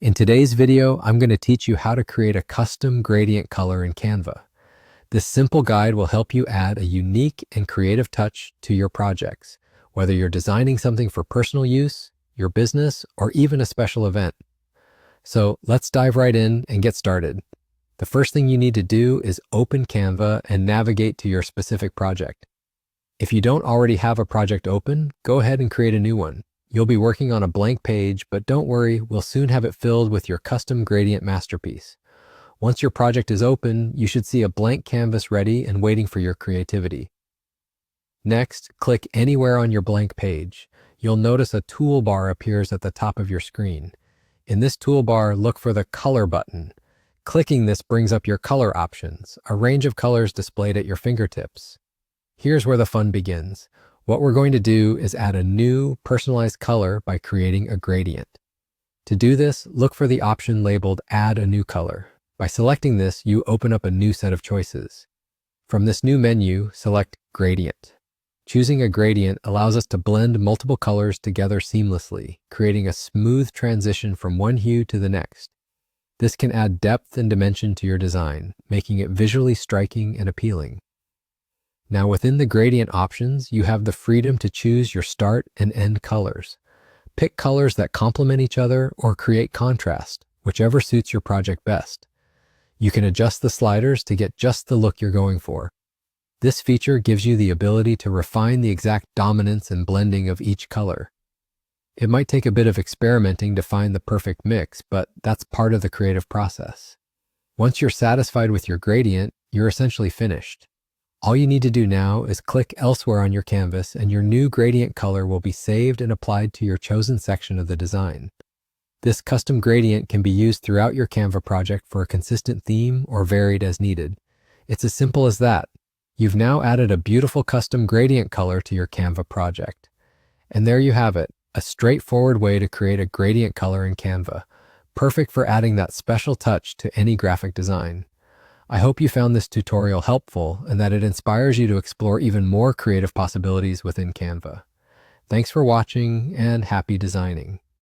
In today's video, I'm going to teach you how to create a custom gradient color in Canva. This simple guide will help you add a unique and creative touch to your projects, whether you're designing something for personal use, your business, or even a special event. So let's dive right in and get started. The first thing you need to do is open Canva and navigate to your specific project. If you don't already have a project open, go ahead and create a new one. You'll be working on a blank page, but don't worry, we'll soon have it filled with your custom gradient masterpiece. Once your project is open, you should see a blank canvas ready and waiting for your creativity. Next, click anywhere on your blank page. You'll notice a toolbar appears at the top of your screen. In this toolbar, look for the Color button. Clicking this brings up your color options, a range of colors displayed at your fingertips. Here's where the fun begins. What we're going to do is add a new personalized color by creating a gradient. To do this, look for the option labeled Add a New Color. By selecting this, you open up a new set of choices. From this new menu, select Gradient. Choosing a gradient allows us to blend multiple colors together seamlessly, creating a smooth transition from one hue to the next. This can add depth and dimension to your design, making it visually striking and appealing. Now within the gradient options, you have the freedom to choose your start and end colors. Pick colors that complement each other or create contrast, whichever suits your project best. You can adjust the sliders to get just the look you're going for. This feature gives you the ability to refine the exact dominance and blending of each color. It might take a bit of experimenting to find the perfect mix, but that's part of the creative process. Once you're satisfied with your gradient, you're essentially finished. All you need to do now is click elsewhere on your canvas and your new gradient color will be saved and applied to your chosen section of the design. This custom gradient can be used throughout your Canva project for a consistent theme or varied as needed. It's as simple as that. You've now added a beautiful custom gradient color to your Canva project. And there you have it, a straightforward way to create a gradient color in Canva, perfect for adding that special touch to any graphic design. I hope you found this tutorial helpful and that it inspires you to explore even more creative possibilities within Canva. Thanks for watching and happy designing.